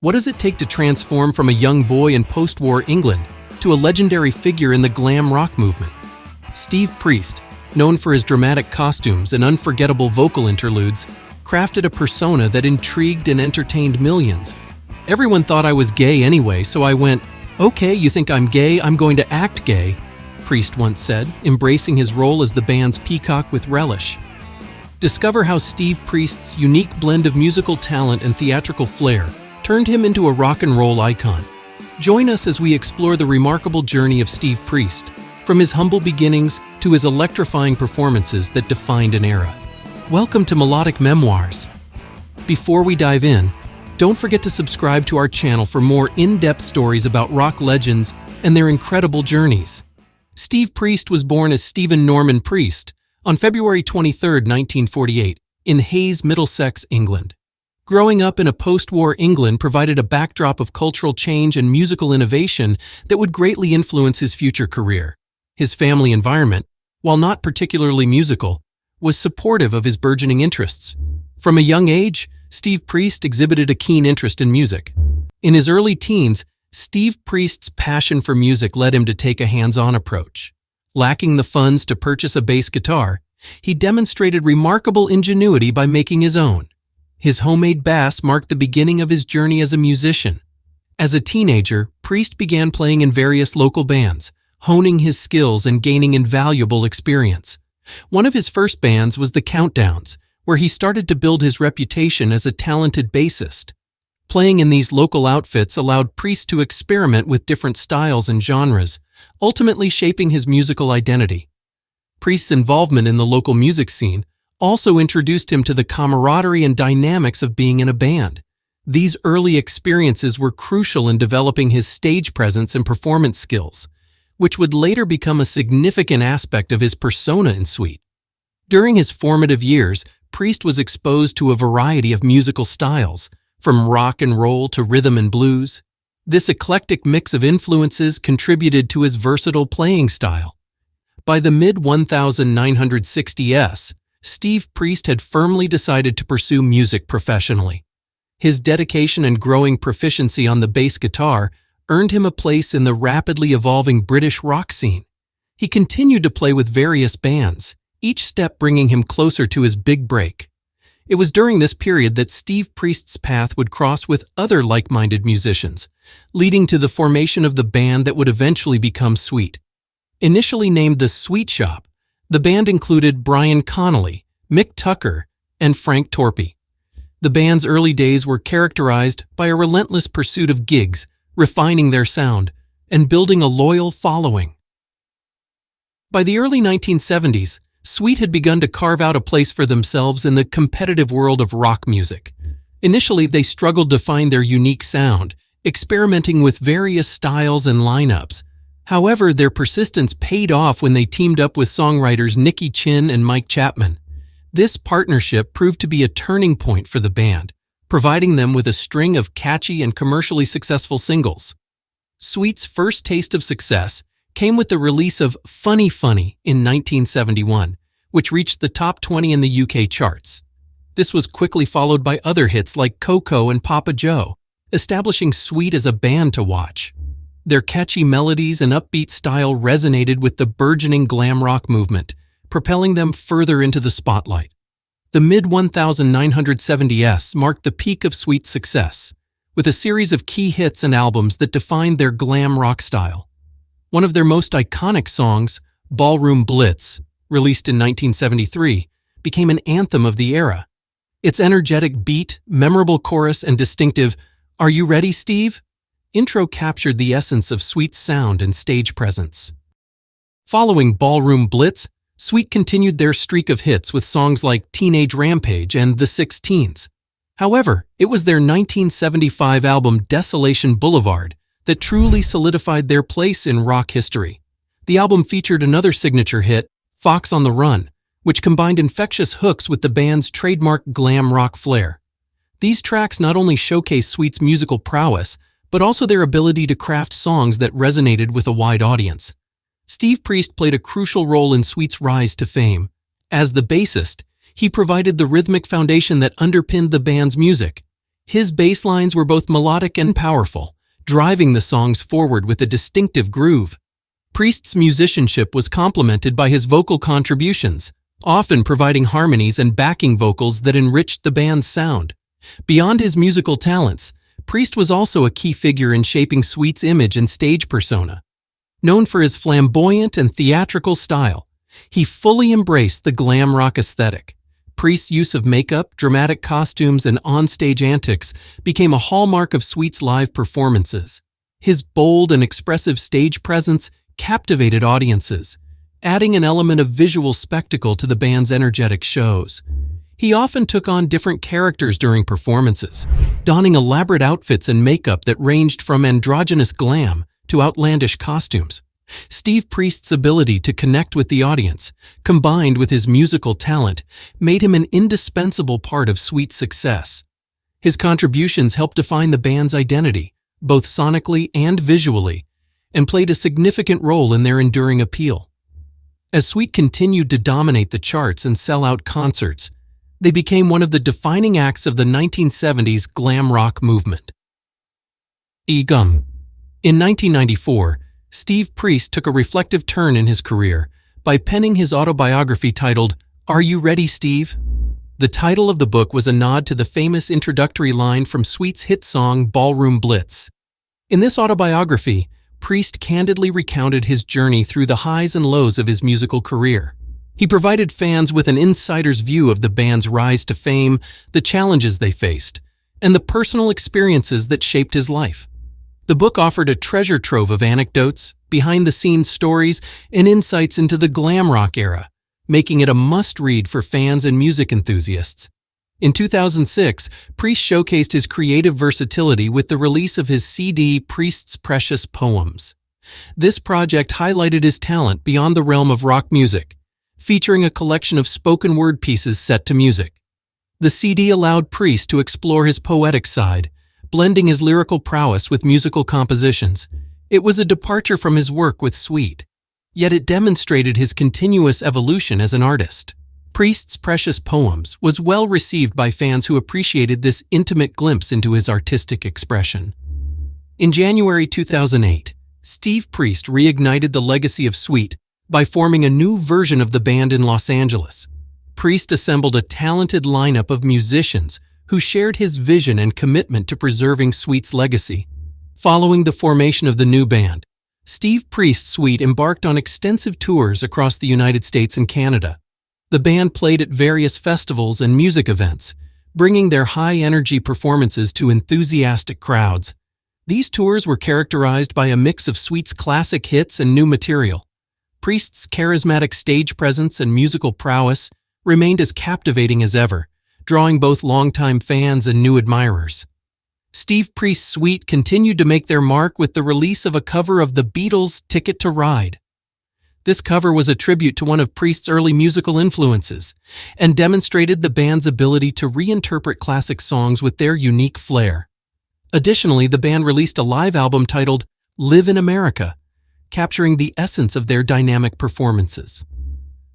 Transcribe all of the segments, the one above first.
What does it take to transform from a young boy in post-war England to a legendary figure in the glam rock movement? Steve Priest, known for his dramatic costumes and unforgettable vocal interludes, crafted a persona that intrigued and entertained millions. Everyone thought I was gay anyway, so I went, "Okay, you think I'm gay, I'm going to act gay," Priest once said, embracing his role as the band's peacock with relish. Discover how Steve Priest's unique blend of musical talent and theatrical flair turned him into a rock and roll icon. Join us as we explore the remarkable journey of Steve Priest, from his humble beginnings to his electrifying performances that defined an era. Welcome to Melodic Memoirs. Before we dive in, don't forget to subscribe to our channel for more in-depth stories about rock legends and their incredible journeys. Steve Priest was born as Stephen Norman Priest on February 23, 1948, in Hayes, Middlesex, England. Growing up in a post-war England provided a backdrop of cultural change and musical innovation that would greatly influence his future career. His family environment, while not particularly musical, was supportive of his burgeoning interests. From a young age, Steve Priest exhibited a keen interest in music. In his early teens, Steve Priest's passion for music led him to take a hands-on approach. Lacking the funds to purchase a bass guitar, he demonstrated remarkable ingenuity by making his own. His homemade bass marked the beginning of his journey as a musician. As a teenager, Priest began playing in various local bands, honing his skills and gaining invaluable experience. One of his first bands was the Countdowns, where he started to build his reputation as a talented bassist. Playing in these local outfits allowed Priest to experiment with different styles and genres, ultimately shaping his musical identity. Priest's involvement in the local music scene also introduced him to the camaraderie and dynamics of being in a band. These early experiences were crucial in developing his stage presence and performance skills, which would later become a significant aspect of his persona in Sweet. During his formative years, Priest was exposed to a variety of musical styles, from rock and roll to rhythm and blues. This eclectic mix of influences contributed to his versatile playing style. By the mid-1960s, Steve Priest had firmly decided to pursue music professionally. His dedication and growing proficiency on the bass guitar earned him a place in the rapidly evolving British rock scene. He continued to play with various bands, each step bringing him closer to his big break. It was during this period that Steve Priest's path would cross with other like-minded musicians, leading to the formation of the band that would eventually become Sweet. Initially named the Sweet Shop, the band included Brian Connolly, Mick Tucker, and Frank Torpey. The band's early days were characterized by a relentless pursuit of gigs, refining their sound, and building a loyal following. By the early 1970s, Sweet had begun to carve out a place for themselves in the competitive world of rock music. Initially, they struggled to find their unique sound, experimenting with various styles and lineups. However, their persistence paid off when they teamed up with songwriters Nicky Chinn and Mike Chapman. This partnership proved to be a turning point for the band, providing them with a string of catchy and commercially successful singles. Sweet's first taste of success came with the release of Funny Funny in 1971, which reached the top 20 in the UK charts. This was quickly followed by other hits like Coco and Papa Joe, establishing Sweet as a band to watch. Their catchy melodies and upbeat style resonated with the burgeoning glam rock movement, propelling them further into the spotlight. The mid-1970s marked the peak of Sweet's success, with a series of key hits and albums that defined their glam rock style. One of their most iconic songs, Ballroom Blitz, released in 1973, became an anthem of the era. Its energetic beat, memorable chorus, and distinctive "Are you ready, Steve?" intro captured the essence of Sweet's sound and stage presence. Following Ballroom Blitz, Sweet continued their streak of hits with songs like Teenage Rampage and The 16s. However, it was their 1975 album Desolation Boulevard that truly solidified their place in rock history. The album featured another signature hit, Fox on the Run, which combined infectious hooks with the band's trademark glam rock flair. These tracks not only showcase Sweet's musical prowess, but also their ability to craft songs that resonated with a wide audience. Steve Priest played a crucial role in Sweet's rise to fame. As the bassist, he provided the rhythmic foundation that underpinned the band's music. His bass lines were both melodic and powerful, driving the songs forward with a distinctive groove. Priest's musicianship was complemented by his vocal contributions, often providing harmonies and backing vocals that enriched the band's sound. Beyond his musical talents, Priest was also a key figure in shaping Sweet's image and stage persona. Known for his flamboyant and theatrical style, he fully embraced the glam rock aesthetic. Priest's use of makeup, dramatic costumes, and onstage antics became a hallmark of Sweet's live performances. His bold and expressive stage presence captivated audiences, adding an element of visual spectacle to the band's energetic shows. He often took on different characters during performances, donning elaborate outfits and makeup that ranged from androgynous glam to outlandish costumes. Steve Priest's ability to connect with the audience, combined with his musical talent, made him an indispensable part of Sweet's success. His contributions helped define the band's identity, both sonically and visually, and played a significant role in their enduring appeal. As Sweet continued to dominate the charts and sell out concerts, they became one of the defining acts of the 1970s glam rock movement. Glam. In 1994, Steve Priest took a reflective turn in his career by penning his autobiography titled, "Are You Ready, Steve?" The title of the book was a nod to the famous introductory line from Sweet's hit song Ballroom Blitz. In this autobiography, Priest candidly recounted his journey through the highs and lows of his musical career. He provided fans with an insider's view of the band's rise to fame, the challenges they faced, and the personal experiences that shaped his life. The book offered a treasure trove of anecdotes, behind-the-scenes stories, and insights into the glam rock era, making it a must-read for fans and music enthusiasts. In 2006, Priest showcased his creative versatility with the release of his CD, Priest's Precious Poems. This project highlighted his talent beyond the realm of rock music, featuring a collection of spoken-word pieces set to music. The CD allowed Priest to explore his poetic side, blending his lyrical prowess with musical compositions. It was a departure from his work with Sweet, yet it demonstrated his continuous evolution as an artist. Priest's Precious Poems was well received by fans who appreciated this intimate glimpse into his artistic expression. In January 2008, Steve Priest reignited the legacy of Sweet by forming a new version of the band in Los Angeles. Priest assembled a talented lineup of musicians who shared his vision and commitment to preserving Sweet's legacy. Following the formation of the new band, Steve Priest's Sweet embarked on extensive tours across the United States and Canada. The band played at various festivals and music events, bringing their high-energy performances to enthusiastic crowds. These tours were characterized by a mix of Sweet's classic hits and new material. Priest's charismatic stage presence and musical prowess remained as captivating as ever, drawing both longtime fans and new admirers. Steve Priest's Sweet continued to make their mark with the release of a cover of the Beatles' Ticket to Ride. This cover was a tribute to one of Priest's early musical influences and demonstrated the band's ability to reinterpret classic songs with their unique flair. Additionally, the band released a live album titled Live in America, capturing the essence of their dynamic performances.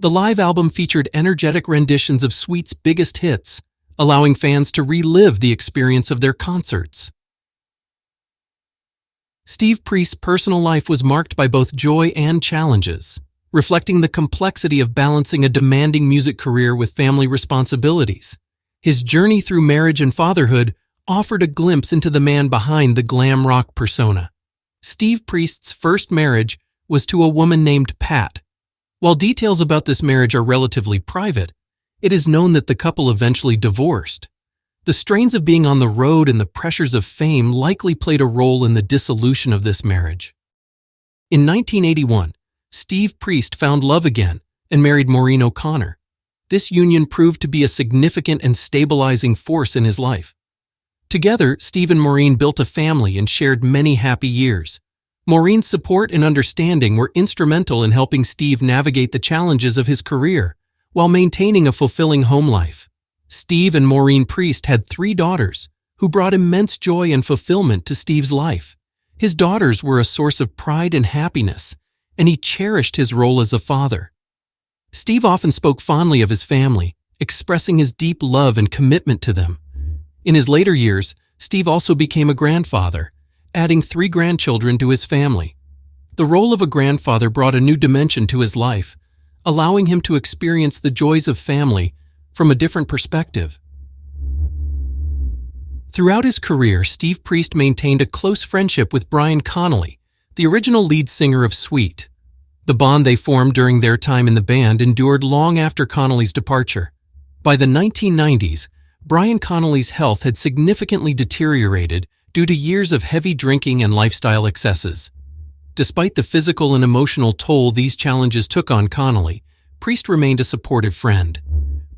The live album featured energetic renditions of Sweet's biggest hits, allowing fans to relive the experience of their concerts. Steve Priest's personal life was marked by both joy and challenges, reflecting the complexity of balancing a demanding music career with family responsibilities. His journey through marriage and fatherhood offered a glimpse into the man behind the glam rock persona. Steve Priest's first marriage was to a woman named Pat. While details about this marriage are relatively private, it is known that the couple eventually divorced. The strains of being on the road and the pressures of fame likely played a role in the dissolution of this marriage. In 1981, Steve Priest found love again and married Maureen O'Connor. This union proved to be a significant and stabilizing force in his life. Together, Steve and Maureen built a family and shared many happy years. Maureen's support and understanding were instrumental in helping Steve navigate the challenges of his career while maintaining a fulfilling home life. Steve and Maureen Priest had 3 daughters, who brought immense joy and fulfillment to Steve's life. His daughters were a source of pride and happiness, and he cherished his role as a father. Steve often spoke fondly of his family, expressing his deep love and commitment to them. In his later years, Steve also became a grandfather, adding 3 grandchildren to his family. The role of a grandfather brought a new dimension to his life, allowing him to experience the joys of family from a different perspective. Throughout his career, Steve Priest maintained a close friendship with Brian Connolly, the original lead singer of Sweet. The bond they formed during their time in the band endured long after Connolly's departure. By the 1990s, Brian Connolly's health had significantly deteriorated due to years of heavy drinking and lifestyle excesses. Despite the physical and emotional toll these challenges took on Connolly, Priest remained a supportive friend.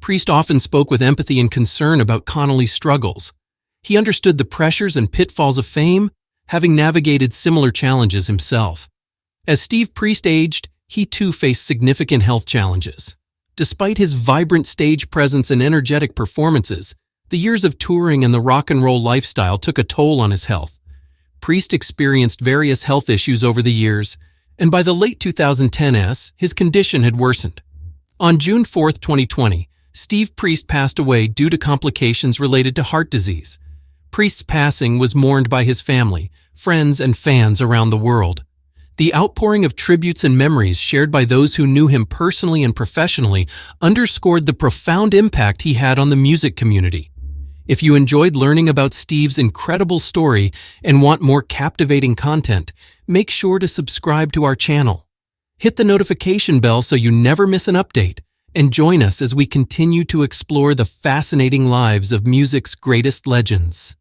Priest often spoke with empathy and concern about Connolly's struggles. He understood the pressures and pitfalls of fame, having navigated similar challenges himself. As Steve Priest aged, he too faced significant health challenges. Despite his vibrant stage presence and energetic performances, the years of touring and the rock and roll lifestyle took a toll on his health. Priest experienced various health issues over the years, and by the late 2010s, his condition had worsened. On June 4, 2020, Steve Priest passed away due to complications related to heart disease. Priest's passing was mourned by his family, friends, and fans around the world. The outpouring of tributes and memories shared by those who knew him personally and professionally underscored the profound impact he had on the music community. If you enjoyed learning about Steve's incredible story and want more captivating content, make sure to subscribe to our channel. Hit the notification bell so you never miss an update, and join us as we continue to explore the fascinating lives of music's greatest legends.